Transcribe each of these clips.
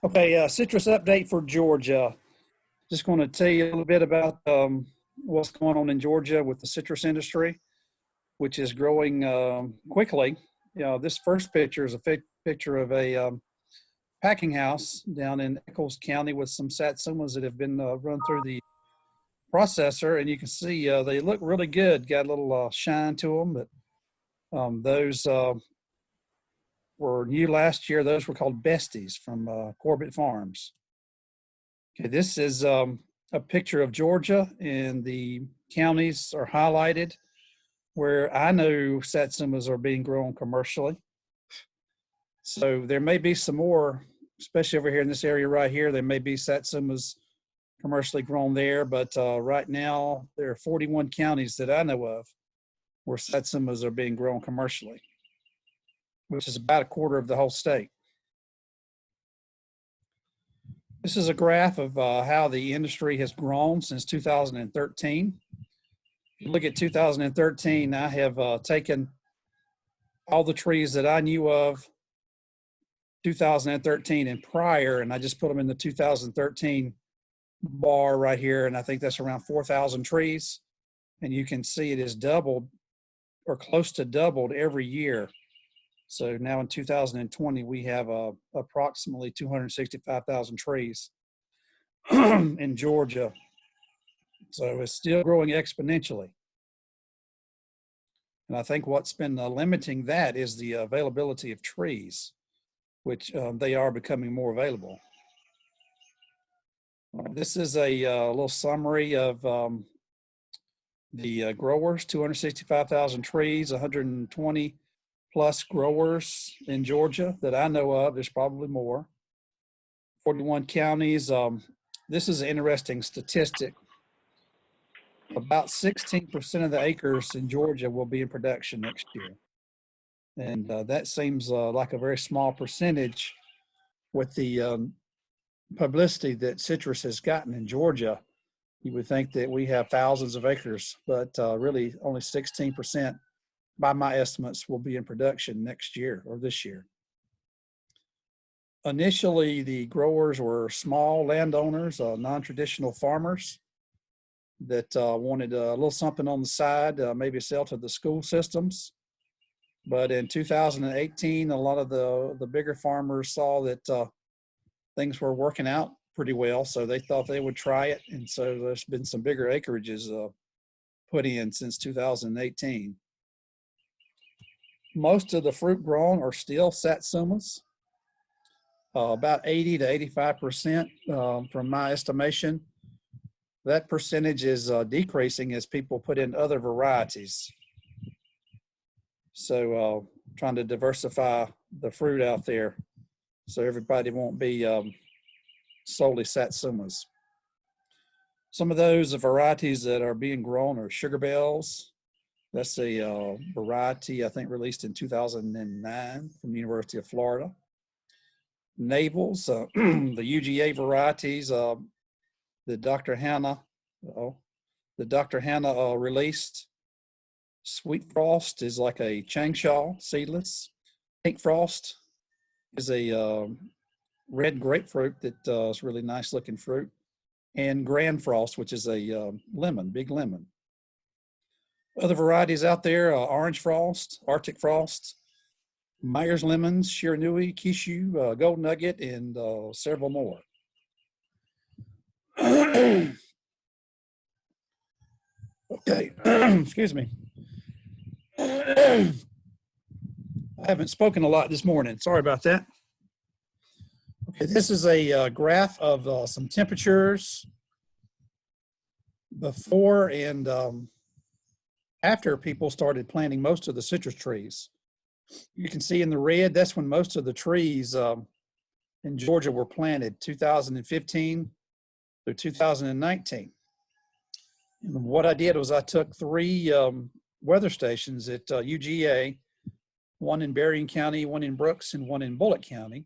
Okay, citrus update for Georgia. Just going to tell you a little bit about what's going on in Georgia with the citrus industry, which is growing quickly. This first picture is a picture of a packing house down in Eccles County with some Satsumas that have been run through the processor, and you can see they look really good. Got a little shine to them, but those were new last year. Those were called Besties from Corbett Farms. Okay, this is a picture of Georgia, and the counties are highlighted where I know Satsumas are being grown commercially. So there may be some more, especially over here in this area right here, there may be Satsumas commercially grown there, but right now there are 41 counties that I know of where Satsumas are being grown commercially, which is about a quarter of the whole state. This is a graph of how the industry has grown since 2013. If you look at 2013, I have taken all the trees that I knew of 2013 and prior, and I just put them in the 2013 bar right here, and I think that's around 4,000 trees. And you can see it has doubled or close to doubled every year. So now in 2020, we have approximately 265,000 trees in Georgia. So it's still growing exponentially. And I think what's been limiting that is the availability of trees, which they are becoming more available. This is a little summary of the growers, 265,000 trees, 120 plus growers in Georgia that I know of. There's probably more. 41 counties. This is an interesting statistic. About 16% of the acres in Georgia will be in production next year. And that seems like a very small percentage with the publicity that citrus has gotten in Georgia. You would think that we have thousands of acres, but really only 16%, by my estimates, will be in production next year or this year. Initially, the growers were small landowners, non-traditional farmers that wanted a little something on the side, maybe sell to the school systems. But in 2018, a lot of the bigger farmers saw that things were working out pretty well, so they thought they would try it. And so there's been some bigger acreages put in since 2018. Most of the fruit grown are still Satsumas, about 80 to 85% from my estimation. That percentage is decreasing as people put in other varieties. So trying to diversify the fruit out there so everybody won't be solely Satsumas. Some of those varieties that are being grown are Sugar Bells. That's a variety, I think, released in 2009 from the University of Florida. Navels, the UGA varieties, the Dr. Hannah released. Sweet Frost is like a Changsha seedless. Pink Frost is a red grapefruit that is really nice looking fruit. And Grand Frost, which is a lemon, big lemon. Other varieties out there, Orange Frost, Artic Frost, Myers Lemons, Shiranui, Kishu, Gold Nugget, and several more. Okay, excuse me. I haven't spoken a lot this morning. Sorry about that. Okay, this is a graph of some temperatures before and after people started planting most of the citrus trees. You can see in the red, that's when most of the trees in Georgia were planted, 2015 through 2019. And what I did was I took 3 weather stations at UGA, one in Berrien County, one in Brooks, and one in Bullitt County.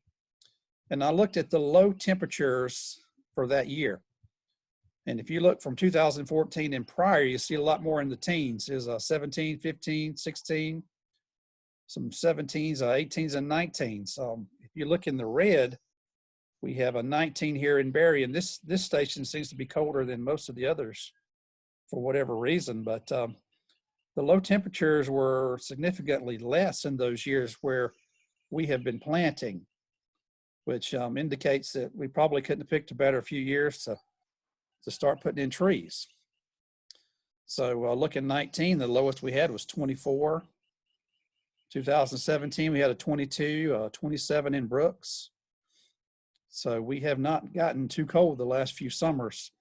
And I looked at the low temperatures for that year. And if you look from 2014 and prior, you see a lot more in the teens. There's 17, 15, 16, some 17s, 18s, and 19s. If you look in the red, We have a 19 here in Berry, and this station seems to be colder than most of the others for whatever reason, but the low temperatures were significantly less in those years where we have been planting, which indicates that we probably couldn't have picked a better few years to start putting in trees. So look at 19, the lowest we had was 24. 2017, we had a 22, 27 in Brooks. So we have not gotten too cold the last few summers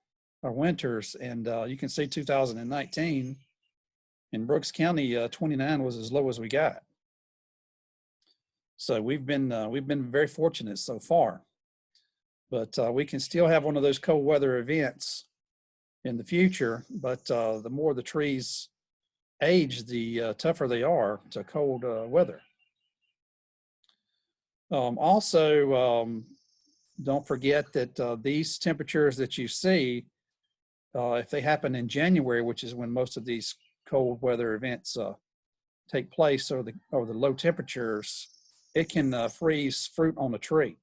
or winters. And you can see 2019 in Brooks County, 29 was as low as we got. So we've been very fortunate so far, but we can still have one of those cold weather events in the future. But the more the trees age, the tougher they are to cold weather. Also, don't forget that these temperatures that you see, if they happen in January, which is when most of these cold weather events take place, or the low temperatures, it can freeze fruit on a tree.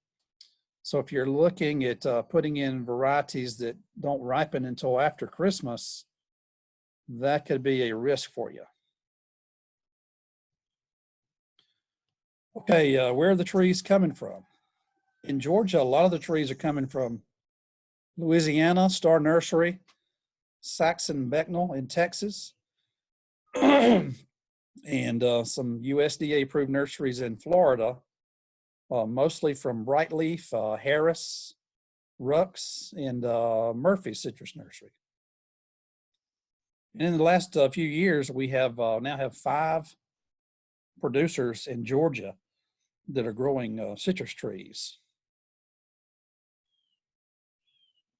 So if you're looking at putting in varieties that don't ripen until after Christmas, that could be a risk for you. Okay, where are the trees coming from? In Georgia, a lot of the trees are coming from Louisiana, Star Nursery, Saxon Becknell in Texas, and some USDA approved nurseries in Florida, mostly from Brightleaf, Harris, Rux, and Murphy Citrus Nursery. And in the last few years, we have now have 5 producers in Georgia that are growing citrus trees.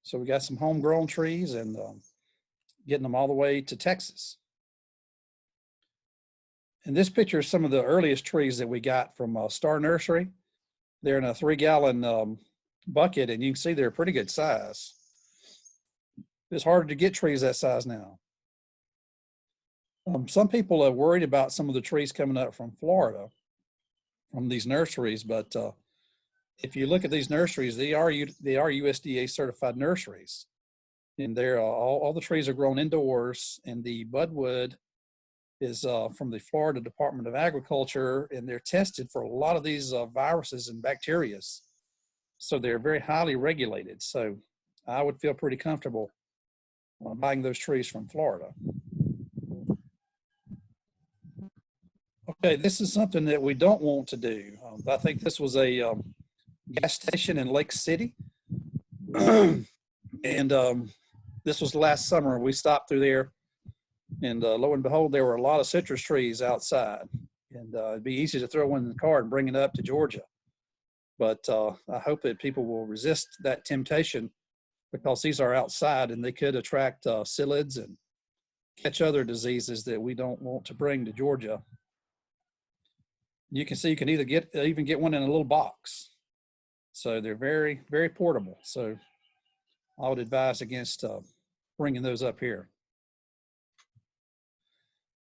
So we got some homegrown trees and getting them all the way to Texas. And this picture is some of the earliest trees that we got from Star Nursery. They're in a 3-gallon bucket, and you can see they're a pretty good size. It's harder to get trees that size now. Some people are worried about some of the trees coming up from Florida, from these nurseries, but if you look at these nurseries, they are USDA certified nurseries, and they're all the trees are grown indoors, and the budwood is from the Florida Department of Agriculture, and they're tested for a lot of these viruses and bacteria. So they're very highly regulated. So I would feel pretty comfortable buying those trees from Florida. Okay, this is something that we don't want to do. I think this was a gas station in Lake City. And this was last summer. We stopped through there, and lo and behold, there were a lot of citrus trees outside. And it'd be easy to throw one in the car and bring it up to Georgia. But I hope that people will resist that temptation, because these are outside and they could attract psyllids and catch other diseases that we don't want to bring to Georgia. You can see you can either even get one in a little box. So they're very, very portable. So I would advise against bringing those up here.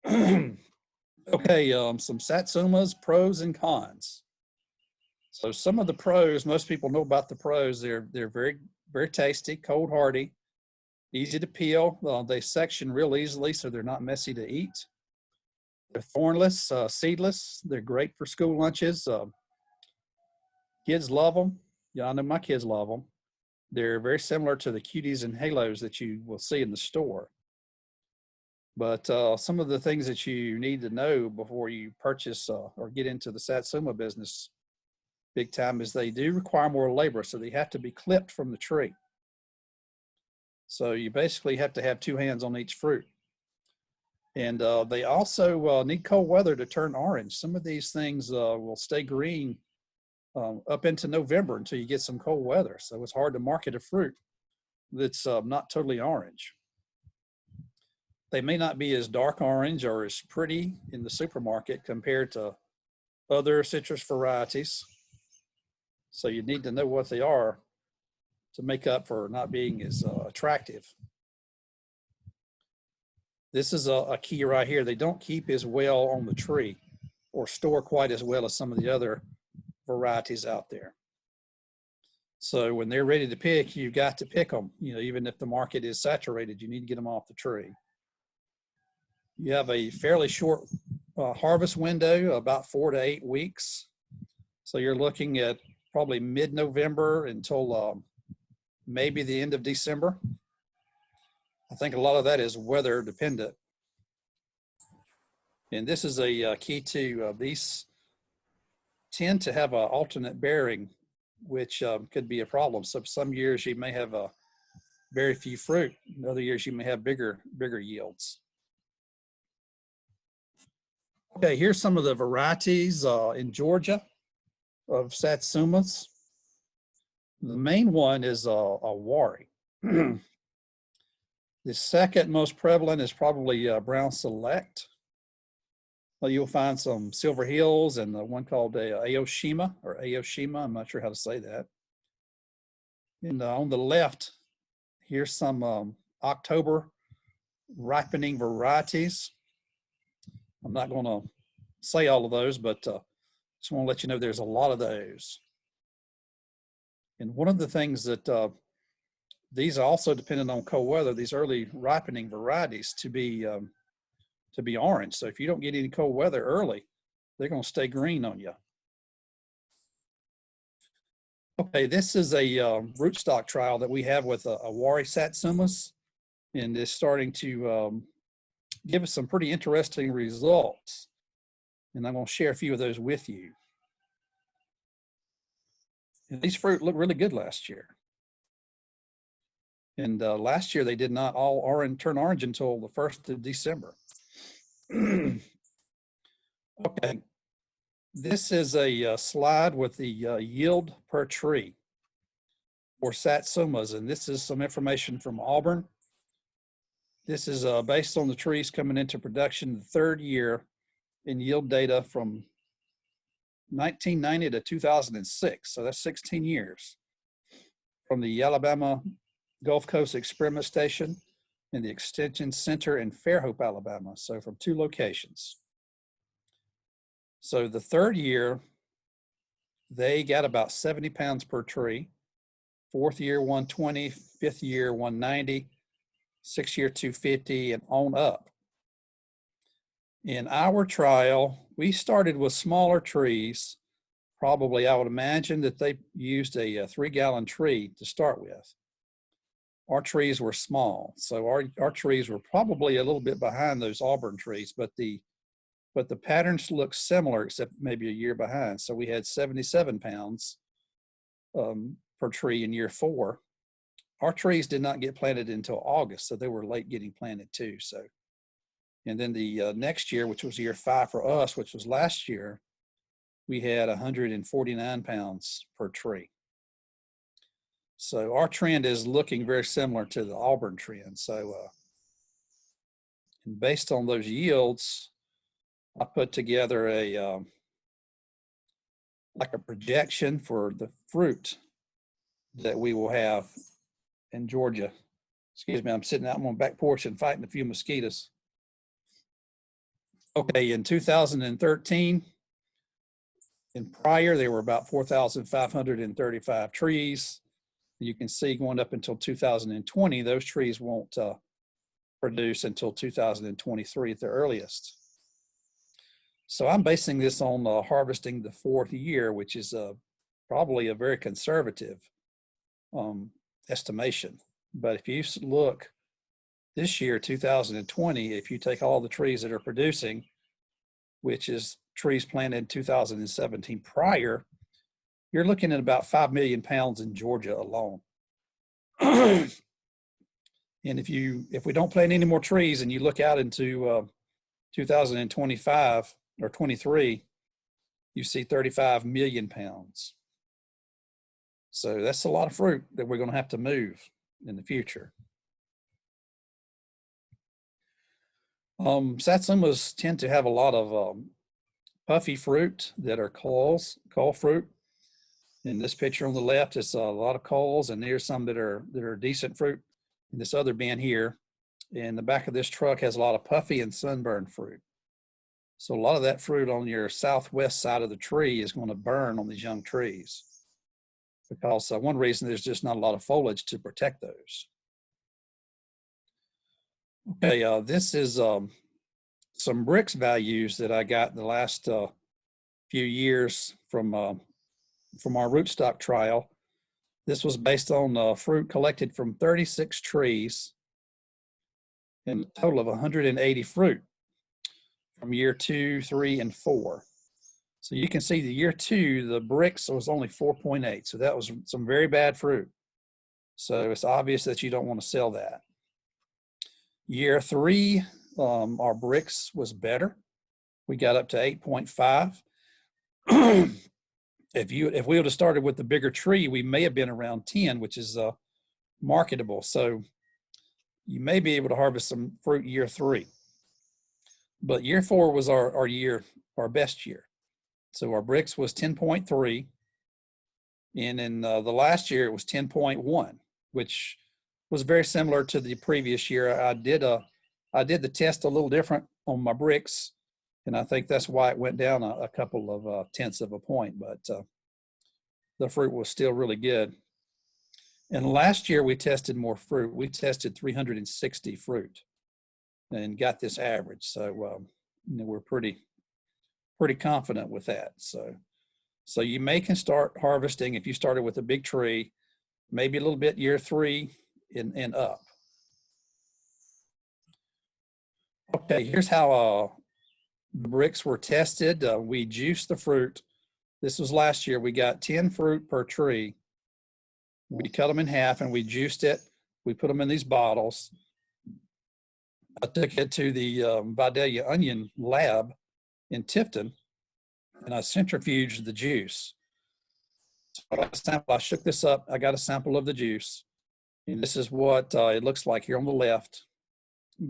Okay, some Satsumas, pros and cons. So some of the pros, most people know about the pros. They're very, very tasty, cold hardy, easy to peel. They section real easily, so they're not messy to eat. They're thornless, seedless. They're great for school lunches. Kids love them. Yeah, I know my kids love them. They're very similar to the cuties and halos that you will see in the store. But some of the things that you need to know before you purchase or get into the Satsuma business big time is they do require more labor, so they have to be clipped from the tree. So you basically have to have 2 hands on each fruit. And they also need cold weather to turn orange. Some of these things will stay green up into November until you get some cold weather. So it's hard to market a fruit that's not totally orange. They may not be as dark orange or as pretty in the supermarket compared to other citrus varieties. So you need to know what they are to make up for not being as attractive. This is a key right here. They don't keep as well on the tree or store quite as well as some of the other varieties out there. So when they're ready to pick, you've got to pick them. You know, even if the market is saturated, you need to get them off the tree. You have a fairly short harvest window, about 4 to 8 weeks. So you're looking at probably mid-November until maybe the end of December. I think a lot of that is weather dependent. And this is a key to these tend to have an alternate bearing, which could be a problem. So some years you may have very few fruit. In other years you may have bigger yields. Okay, here's some of the varieties in Georgia of Satsumas. The main one is Owari. The second most prevalent is probably Brown Select. Well, you'll find some Silver Hills and the one called Aoshima or Aoshima. I'm not sure how to say that. And on the left, here's some October ripening varieties. I'm not going to say all of those, but just want to let you know there's a lot of those. And one of the things that these are also dependent on cold weather, these early ripening varieties to be orange. So if you don't get any cold weather early, they're going to stay green on you. Okay, this is a rootstock trial that we have with Owari Satsumas, and it's starting to give us some pretty interesting results. And I'm going to share a few of those with you. And these fruit looked really good last year. And last year they did not all turn orange until the 1st of December. Okay, this is a slide with the yield per tree for Satsumas, and this is some information from Auburn. This is based on the trees coming into production the 3rd year in yield data from 1990 to 2006, so that's 16 years, from the Alabama Gulf Coast Experiment Station and the Extension Center in Fairhope, Alabama, so from 2 locations. So the 3rd year, they got about 70 pounds per tree, 4th year 120, 5th year 190, 6th year 250, and on up. In our trial, we started with smaller trees. Probably, I would imagine that they used a 3-gallon tree to start with. Our trees were small, so our trees were probably a little bit behind those Auburn trees, but the patterns look similar, except maybe a year behind. So we had 77 pounds per tree in year 4. Our trees did not get planted until August, so they were late getting planted too. So, and then the next year, which was year 5 for us, which was last year, we had 149 pounds per tree. So our trend is looking very similar to the Auburn trend. So and based on those yields, I put together a like a projection for the fruit that we will have in Georgia. Excuse me, I'm sitting out on my back porch and fighting a few mosquitoes. Okay, in 2013, and prior, there were about 4,535 trees. You can see going up until 2020, those trees won't produce until 2023 at the earliest. So I'm basing this on harvesting the 4th year, which is probably a very conservative estimation. But if you look this year, 2020, if you take all the trees that are producing, which is trees planted in 2017 prior, you're looking at about 5 million pounds in Georgia alone. And if we don't plant any more trees and you look out into 2025 or 23, you see 35 million pounds. So that's a lot of fruit that we're going to have to move in the future. Satsumas tend to have a lot of puffy fruit that are coal fruit. In this picture on the left, it's a lot of coals, and there's some that are decent fruit. In this other bin here, and the back of this truck has a lot of puffy and sunburned fruit. So a lot of that fruit on your southwest side of the tree is going to burn on these young trees. because one reason there's just not a lot of foliage to protect those. Okay, this is some Brix values that I got in the last few years from our rootstock trial. This was based on fruit collected from 36 trees and a total of 180 fruit from year 2, 3, and 4. So you can see the year 2, the Brix was only 4.8. So that was some very bad fruit. So it's obvious that you don't want to sell that. Year 3, our Brix was better. We got up to 8.5. If we would have started with the bigger tree, we may have been around 10, which is marketable. So you may be able to harvest some fruit year 3. But year 4 was our best year. So our Brix was 10.3. And in the last year, it was 10.1, which was very similar to the previous year. I did the test a little different on my Brix, and I think that's why it went down a couple of tenths of a point, but the fruit was still really good. And last year we tested more fruit. We tested 360 fruit and got this average. So we're pretty confident with that. So you can start harvesting if you started with a big tree, maybe a little bit year 3 and up. Okay, here's how the Brix were tested. We juiced the fruit. This was last year. We got 10 fruit per tree. We cut them in half and we juiced it. We put them in these bottles. I took it to the Vidalia Onion Lab in Tifton, and I centrifuged the juice. So I shook this up. I got a sample of the juice. And this is what it looks like here on the left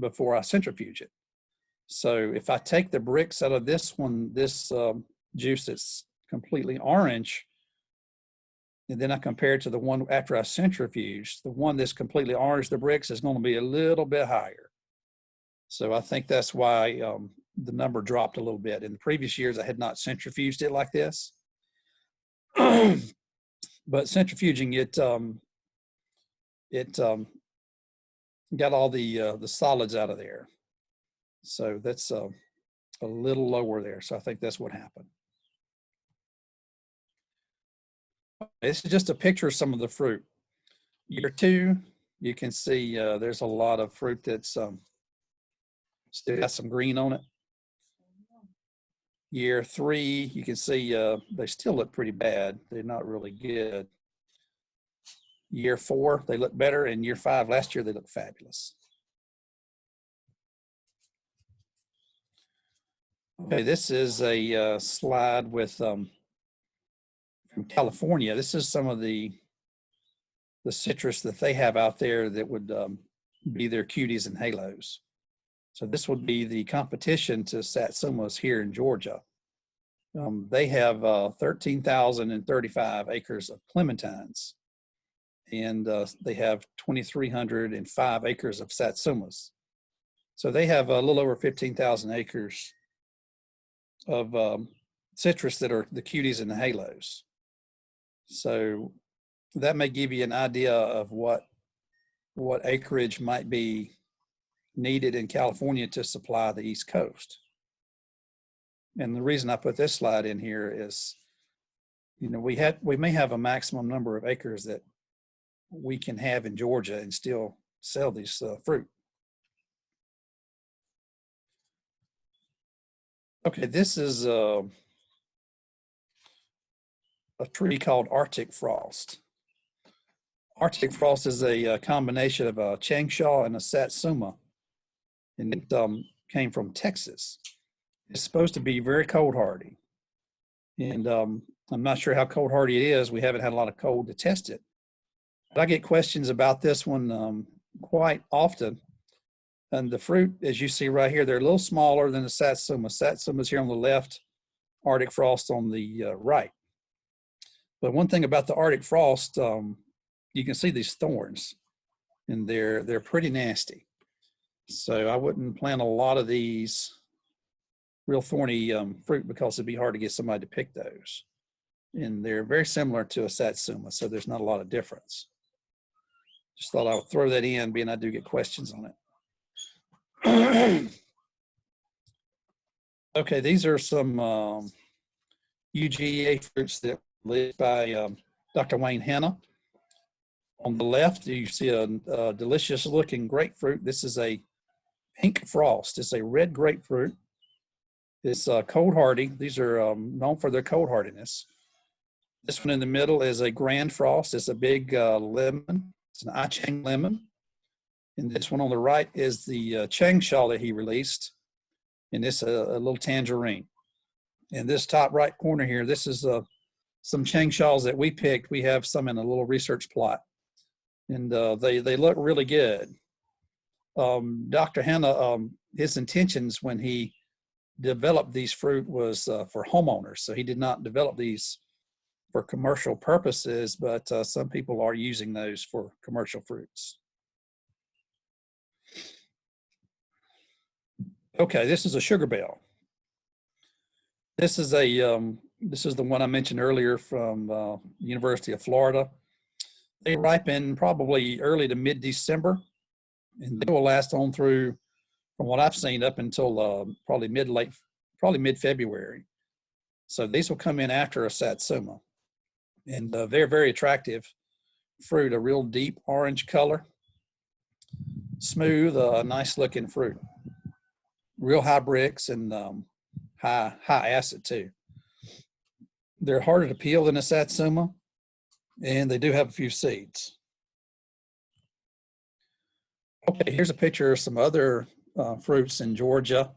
before I centrifuge it. So if I take the Brix out of this one, this juice that's completely orange, and then I compare it to the one after I centrifuged, the one that's completely orange, the Brix is going to be a little bit higher. So I think that's why the number dropped a little bit. In the previous years, I had not centrifuged it like this. But centrifuging it got all the solids out of there. So that's a little lower there. So I think that's what happened. This is just a picture of some of the fruit. Year 2, you can see there's a lot of fruit that's still got some green on it. Year 3, you can see they still look pretty bad. They're not really good. Year 4, they look better. And year 5, last year, they look fabulous. Okay, this is a slide with from California. This is some of the citrus that they have out there that would be their cuties and halos. So this would be the competition to Satsumas here in Georgia. They have 13,035 acres of clementines, and they have 2,305 acres of Satsumas. So they have a little over 15,000 acres of citrus that are the cuties and the halos. So that may give you an idea of what acreage might be needed in California to supply the East Coast. And the reason I put this slide in here is, we may have a maximum number of acres that we can have in Georgia and still sell these fruit. Okay, this is a tree called Artic frost. Artic frost is a combination of a changsha and a satsuma, and it came from Texas. It's supposed to be very cold hardy, and I'm not sure how cold hardy it is. We haven't had a lot of cold to test it, but I get questions about this one quite often. And the fruit, as you see right here, they're a little smaller than the Satsuma. Satsuma's here on the left, Artic frost on the right. But one thing about the Artic frost, you can see these thorns, and they're pretty nasty. So I wouldn't plant a lot of these real thorny fruit because it'd be hard to get somebody to pick those. and they're very similar to a Satsuma, so there's not a lot of difference. Just thought I would throw that in, being I do get questions on it. Okay, these are some UGA fruits that led by Dr. Wayne Hanna. On the left, you see a delicious looking grapefruit. This is a pink frost. It's a red grapefruit. It's cold hardy. These are known for their cold hardiness. This one in the middle is a grand frost. It's a big lemon. It's an I-Chang lemon. And this one on the right is the Changsha that he released. And this a little tangerine. And this top right corner here, this is some Changshas that we picked. We have some in a little research plot. And they look really good. Dr. Hanna, his intentions when he developed these fruit was for homeowners. So he did not develop these for commercial purposes, but some people are using those for commercial fruits. Okay, this is a sugar bell. This is the one I mentioned earlier from University of Florida. They ripen probably early to mid-December, and they will last on through, from what I've seen, up until probably mid-February. So these will come in after a Satsuma, and they're very attractive fruit, a real deep orange color, smooth, nice looking fruit, real high bricks and high acid too. They're harder to peel than a Satsuma, and they do have a few seeds. Okay, here's a picture of some other fruits in Georgia.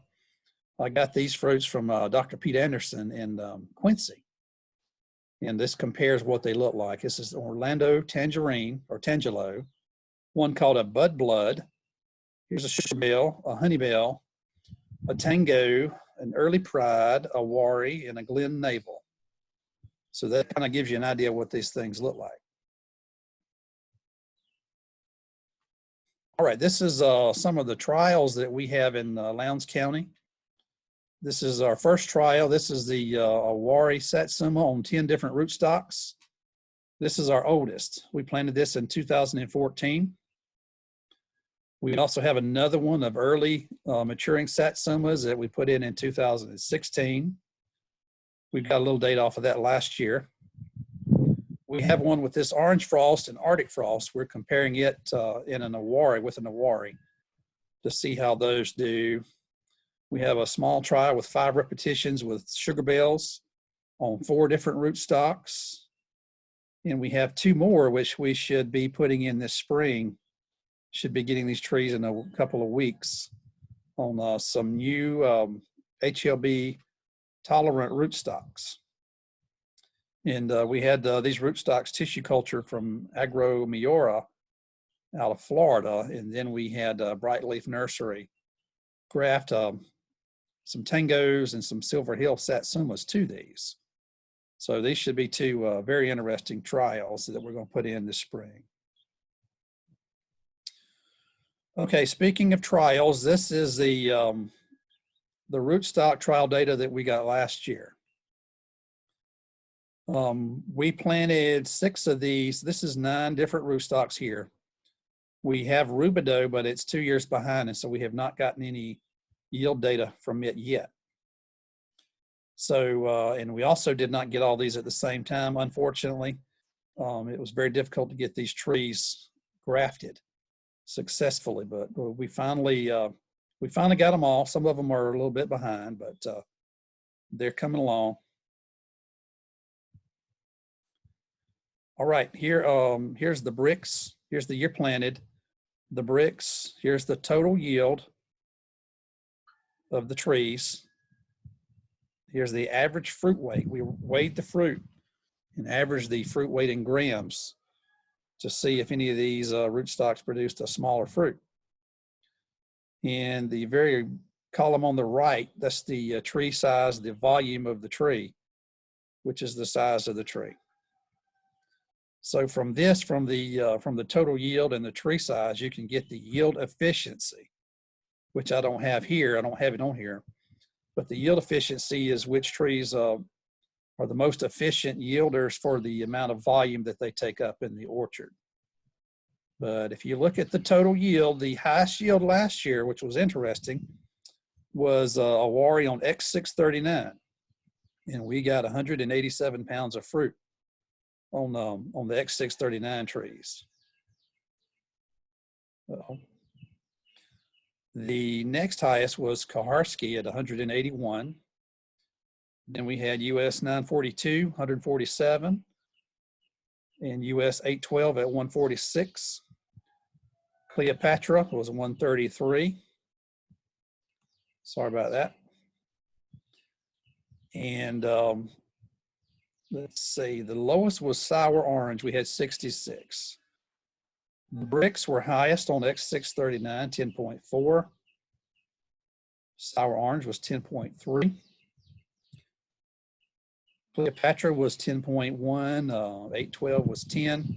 I got these fruits from Dr. Pete Anderson in Quincy. And this compares what they look like. This is Orlando tangerine, or tangelo, one called a bud blood. Here's a sugar bell, a honey bell, a tango, an early pride, a Owari, and a Glen navel. So that kind of gives you an idea of what these things look like. All right, this is some of the trials that we have in Lowndes County. This is our first trial. This is the Owari Satsuma on 10 different rootstocks. This is our oldest. We planted this in 2014. We also have another one of early maturing Satsumas that we put in 2016. We've got a little data off of that last year. We have one with this orange frost and Arctic frost. We're comparing it in an Owari with an Owari to see how those do. We have a small trial with 5 repetitions with sugar bells on 4 different rootstocks. And we have 2 more, which we should be putting in this spring. Should be getting these trees in a couple of weeks on some new HLB tolerant rootstocks. And we had these rootstocks tissue culture from Agro Miura out of Florida. And then we had Bright Leaf Nursery graft some tangos and some Silver Hill Satsumas to these. So these should be 2 very interesting trials that we're going to put in this spring. Okay, speaking of trials, this is the rootstock trial data that we got last year. We planted 6 of these. This is 9 different rootstocks here. We have Rubidoux, but it's 2 years behind, and so we have not gotten any yield data from it yet. So, and we also did not get all these at the same time, unfortunately. It was very difficult to get these trees grafted successfully, but we finally got them all. Some of them are a little bit behind, but they're coming along. All right, here's the bricks. Here's the year planted, the bricks. Here's the total yield of the trees. Here's the average fruit weight. We weighed the fruit and averaged the fruit weight in grams to see if any of these rootstocks produced a smaller fruit. And the very column on the right, that's the tree size, the volume of the tree, which is the size of the tree. So from this, from the total yield and the tree size, you can get the yield efficiency, which I don't have here. I don't have it on here. But the yield efficiency is which trees are the most efficient yielders for the amount of volume that they take up in the orchard. But if you look at the total yield, the highest yield last year, which was interesting, was Owari on X639. And we got 187 pounds of fruit on the X639 trees. The next highest was Kaharski at 181. Then we had US 942, 147, and US 812 at 146. Cleopatra was 133. Sorry about that. And let's see, the lowest was sour orange. We had 66. The bricks were highest on X639, 10.4. Sour orange was 10.3. Cleopatra was 10.1. 812 was 10.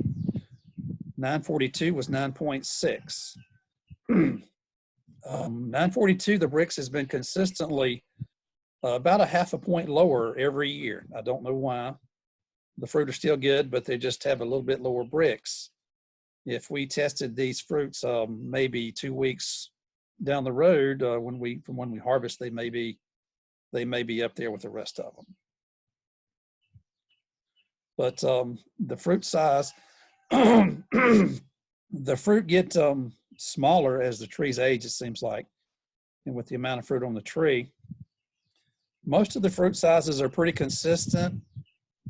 942 was 9.6. 942, the bricks has been consistently about a half a point lower every year. I don't know why. The fruit are still good, but they just have a little bit lower bricks. If we tested these fruits maybe 2 weeks down the road, from when we harvest, they may be up there with the rest of them. But the fruit size, the fruit get smaller as the trees age, it seems like, and with the amount of fruit on the tree. Most of the fruit sizes are pretty consistent,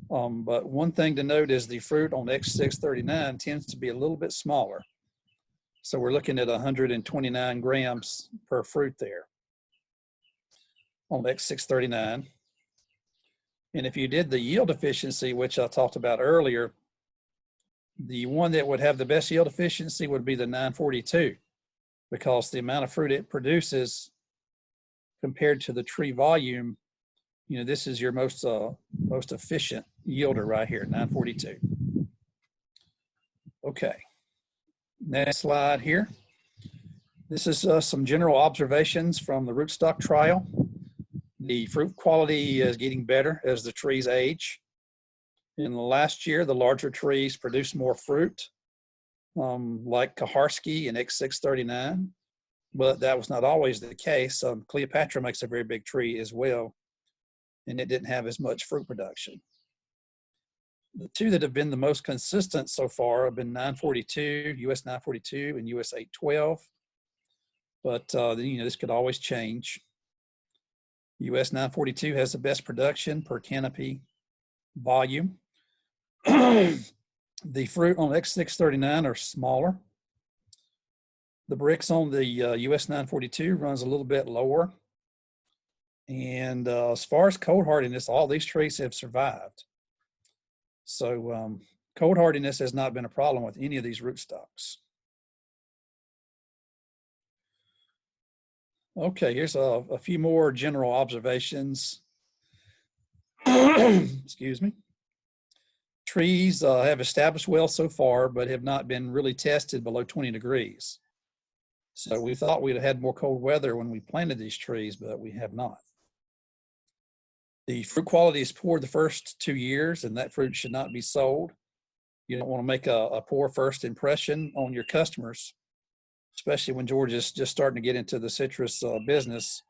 but one thing to note is the fruit on X639 tends to be a little bit smaller. So we're looking at 129 grams per fruit there on X639. And if you did the yield efficiency, which I talked about earlier, the one that would have the best yield efficiency would be the 942, because the amount of fruit it produces compared to the tree volume, you know, this is your most efficient yielder right here, 942. Okay, next slide here. This is some general observations from the rootstock trial. The fruit quality is getting better as the trees age. In the last year, the larger trees produced more fruit, like Kaharski and X639, but that was not always the case. Cleopatra makes a very big tree as well, and it didn't have as much fruit production. The two that have been the most consistent so far have been 942, US 942, and US 812, but you know, this could always change. US 942 has the best production per canopy volume. The fruit on X639 are smaller. The bricks on the US 942 runs a little bit lower. And as far as cold hardiness, all these trees have survived. So cold hardiness has not been a problem with any of these rootstocks. Okay, here's a few more general observations. Excuse me. Trees have established well so far, but have not been really tested below 20 degrees. So we thought we'd have had more cold weather when we planted these trees, but we have not. The fruit quality is poor the first 2 years, and that fruit should not be sold. You don't want to make a poor first impression on your customers, especially when Georgia's just starting to get into the citrus business.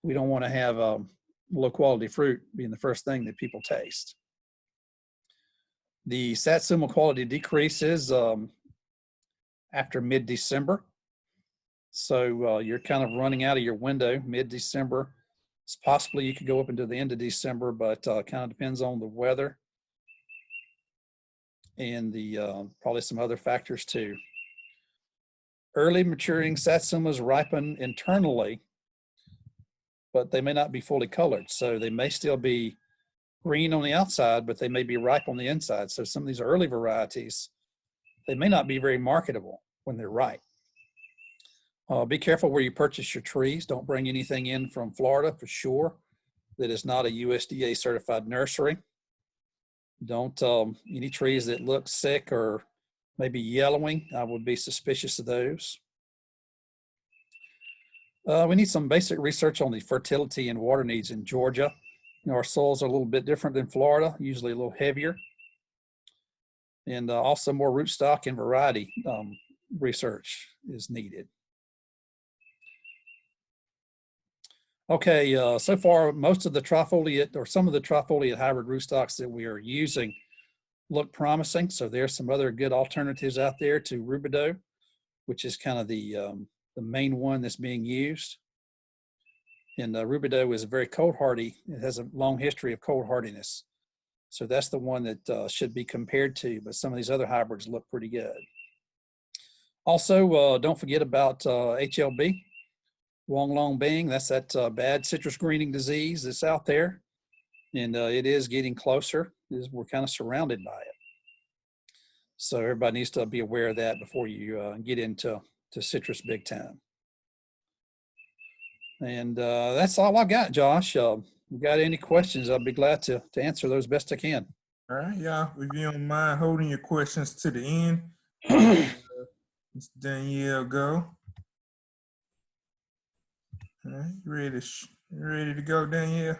We don't want to have low quality fruit being the first thing that people taste. The Satsuma quality decreases after mid-December. So you're kind of running out of your window mid-December. It's possibly you could go up into the end of December, but kind of depends on the weather and the probably some other factors too. Early maturing Satsumas ripen internally, but they may not be fully colored. So they may still be green on the outside, but they may be ripe on the inside. So some of these early varieties, they may not be very marketable when they're ripe. Be careful where you purchase your trees. Don't bring anything in from Florida for sure that is not a USDA certified nursery. Don't, any trees that look sick or maybe yellowing, I would be suspicious of those. We need some basic research on the fertility and water needs in Georgia. Our soils are a little bit different than Florida, usually a little heavier. And also more rootstock and variety research is needed. Okay, so far most of the trifoliate or some of the trifoliate hybrid rootstocks that we are using look promising. So there's some other good alternatives out there to rubido, which is kind of the main one that's being used. And rubido is very cold hardy. It has a long history of cold hardiness. So that's the one that should be compared to, but some of these other hybrids look pretty good. Also, don't forget about HLB, Wong Long Bing. That's that bad citrus greening disease that's out there. And it is getting closer. We're kind of surrounded by it. So everybody needs to be aware of that before you get into citrus big time. And that's all I got, Josh. If you got any questions, I'll be glad to answer those best I can. All right, y'all. If you don't mind holding your questions to the end, Ms. Danielle, go. All right, you ready to go, Danielle?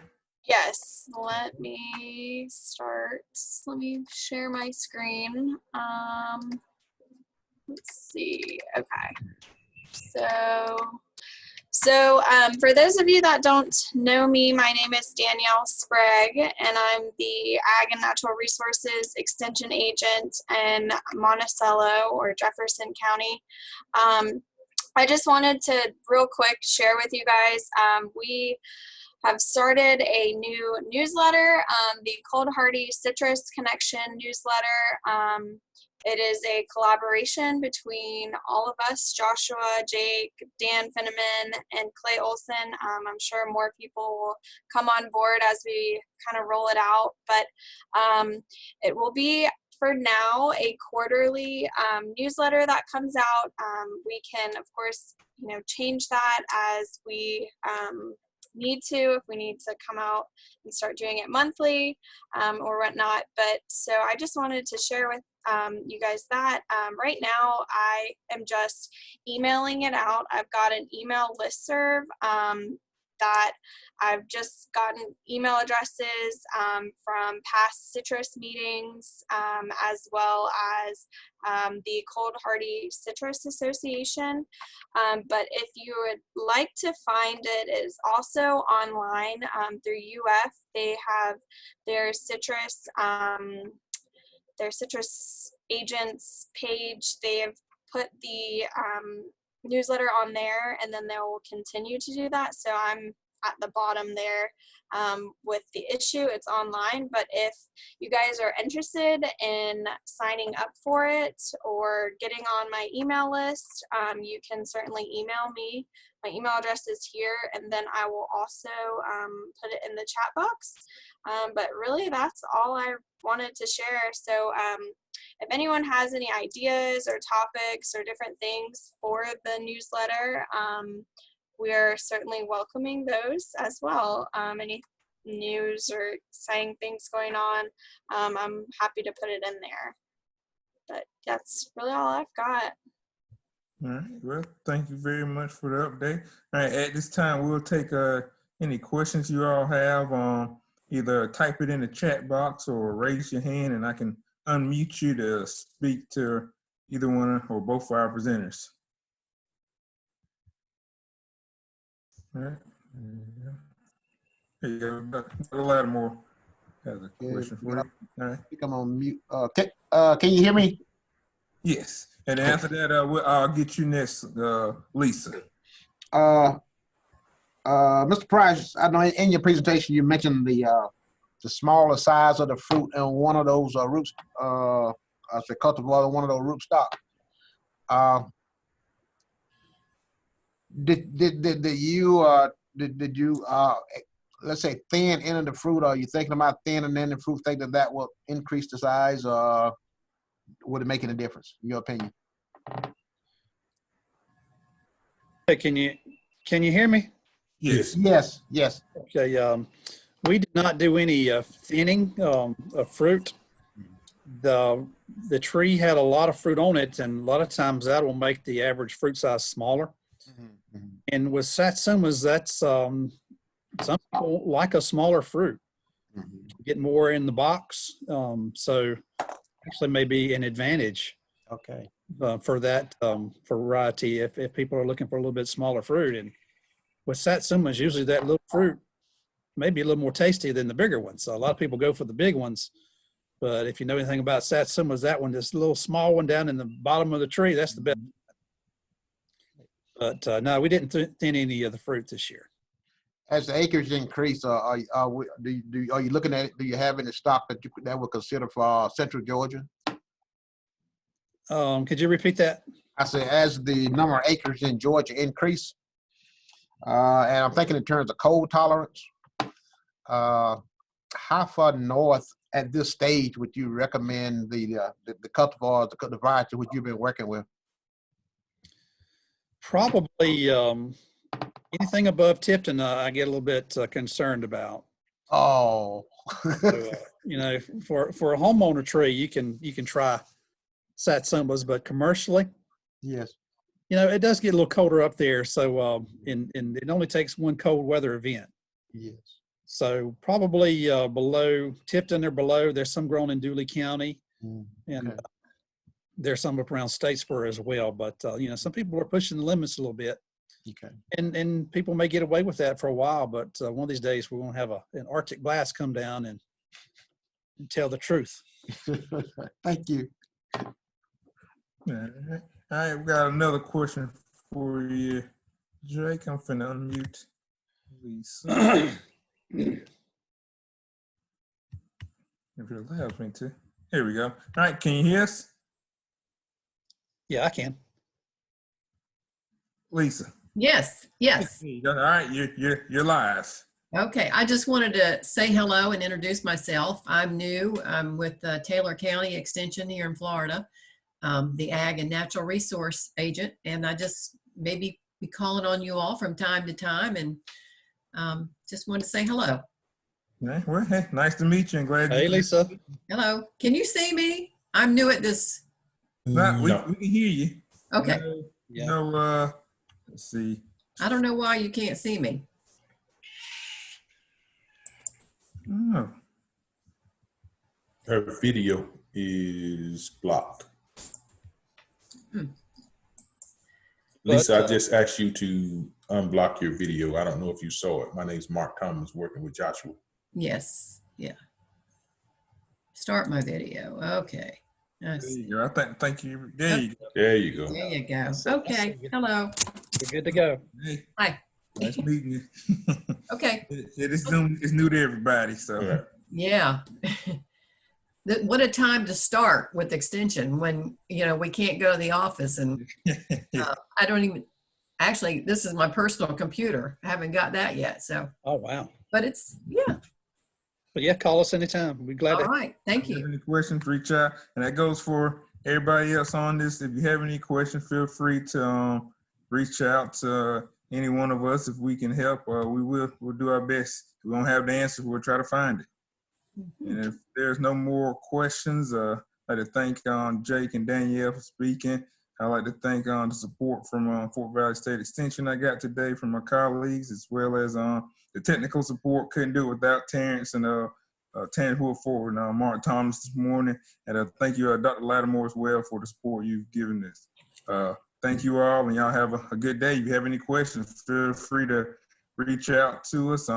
Yes, let me start. Let me share my screen. Let's see. Okay. So for those of you that don't know me, my name is Danielle Sprague, and I'm the Ag and Natural Resources Extension Agent in Monticello or Jefferson County. I just wanted to real quick share with you guys, we have started a new newsletter, the Cold Hardy Citrus Connection newsletter. It is a collaboration between all of us, Joshua, Jake, Dan Finneman, and Clay Olson. I'm sure more people will come on board as we kind of roll it out, but it will be, for now, a quarterly newsletter that comes out. We can, of course, change that as we need to, if we need to come out and start doing it monthly or whatnot. But so I just wanted to share with you guys that right now I am just emailing it out. I've got an email listserv that I've just gotten email addresses from past citrus meetings, as well as the Cold Hardy Citrus Association. But if you would like to find it, it is also online through UF. They have their citrus agents page. They have put the newsletter on there, and then they will continue to do that. So I'm at the bottom there with the issue. It's online, but if you guys are interested in signing up for it or getting on my email list, you can certainly email me. My email address is here, and then I will also put it in the chat box. But really, that's all I wanted to share. So if anyone has any ideas or topics or different things for the newsletter, we're certainly welcoming those as well. Any news or exciting things going on, I'm happy to put it in there. But that's really all I've got. All right, well, thank you very much for the update. All right, at this time, we'll take any questions you all have. Either type it in the chat box or raise your hand, and I can unmute you to speak to either one or both of our presenters. All right. There you go. Dr. Lattimore has a question for you. All right. I think I'm on mute. Can you hear me? Yes. And after that, I'll get you next, Lisa. Mr. Price, I know in your presentation you mentioned the smaller size of the fruit and one of those roots, as a cultivar, one of those rootstock. Did you let's say thin end of the fruit? Are you thinking about thinning in the fruit? Think that will increase the size? Would it make any difference in your opinion? Hey, can you hear me? Yes. Yes. Yes. Okay. We did not do any thinning of fruit. The tree had a lot of fruit on it, and a lot of times that will make the average fruit size smaller. And with Satsumas, that's some people like a smaller fruit. get more in the box. So actually may be an advantage Okay. for that for variety if people are looking for a little bit smaller fruit. And with Satsumas, usually that little fruit may be a little more tasty than the bigger ones. So a lot of people go for the big ones. But if you know anything about Satsumas, that one, this little small one down in the bottom of the tree, that's the best. But no, we didn't thin any of the fruit this year. As the acres increase, are you looking at it? Do you have any stock that would consider for Central Georgia? Could you repeat that? I say as the number of acres in Georgia increase, and I'm thinking in terms of cold tolerance, how far north at this stage would you recommend the cultivars, the variety which you've been working with? Probably anything above Tipton, I get a little bit concerned about. Oh, So, you know, for a homeowner tree, you can try Satsumas, but commercially, yes. you know, it does get a little colder up there. So, and it only takes one cold weather event. Yes. So probably below Tipton or below. There's some grown in Dooley County, and Okay. there's some up around Statesboro as well. But you know, some people are pushing the limits a little bit, Okay. and people may get away with that for a while. But one of these days, we're going to have an Arctic blast come down and tell the truth. Thank you. All right, we got another question for you, Jake. I'm finna unmute Lisa. If it allows me to. Here we go. All right, can you hear us? Yeah, I can. Lisa. Yes, yes. There you go. All right, you're live. Okay, I just wanted to say hello and introduce myself. I'm new. I'm with Taylor County Extension here in Florida, the Ag and Natural Resource Agent, and I just maybe be calling on you all from time to time, and just wanted to say hello. Yeah, well, hey, nice to meet you and glad Hey, you. Lisa. Hello. Can you see me? I'm new at this. No, we can hear you. Okay. Let's see. I don't know why you can't see me. Oh, Her video is blocked. Lisa, I just asked you to unblock your video. I don't know if you saw it. My name's Mark Thomas, working with Joshua. Yes. Yeah. Start my video. Okay. there you go. Thank you. There you go. There you go. There you go. see Okay. you. Hello. We're good to go. Hey, Hi. nice meeting you. Okay. It's new to everybody, so. All right. Yeah. What a time to start with extension when, you know, we can't go to the office and I don't even, actually, this is my personal computer. I haven't got that yet. So, Oh, wow. but it's, yeah. But yeah, call us anytime. We're glad All to. right. Thank If you you. have any questions, reach out. And that goes for everybody else on this. If you have any questions, feel free to reach out to any one of us. If we can help, we'll do our best. If we don't have the answer, we'll try to find it. And if there's no more questions, I'd like to thank Jake and Danielle for speaking. I'd like to thank the support from Fort Valley State Extension I got today from my colleagues, as well as the technical support. Couldn't do it without Terrence and Terrence Woodford and Mark Thomas this morning. And thank you, Dr. Lattimore, as well, for the support you've given us. Thank you all, and y'all have a good day. If you have any questions, feel free to reach out to us.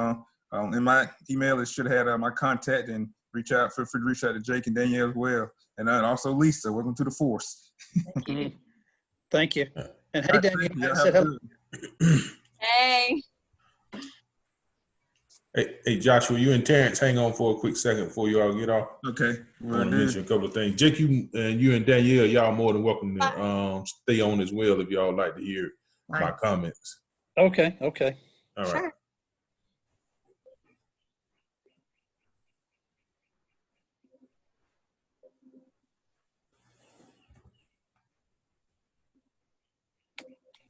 In my email, it should have my contact, and feel free to reach out to Jake and Danielle as well. And also Lisa, welcome to the force. Thank you. And hey, All right, Daniel, thank you. Y'all I said have a hello. Hey. Hey, Joshua, you and Terrence, hang on for a quick second before you all get off. Okay. I want to mention a couple of things. Jake, you and Danielle, y'all more than welcome to stay on as well if y'all like to hear my comments. Okay. Okay. All right. Sure.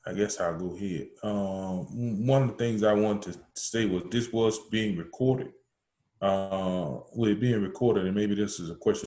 I guess I'll go ahead. One of the things I wanted to say was this was being recorded. With it being recorded, and maybe this is a question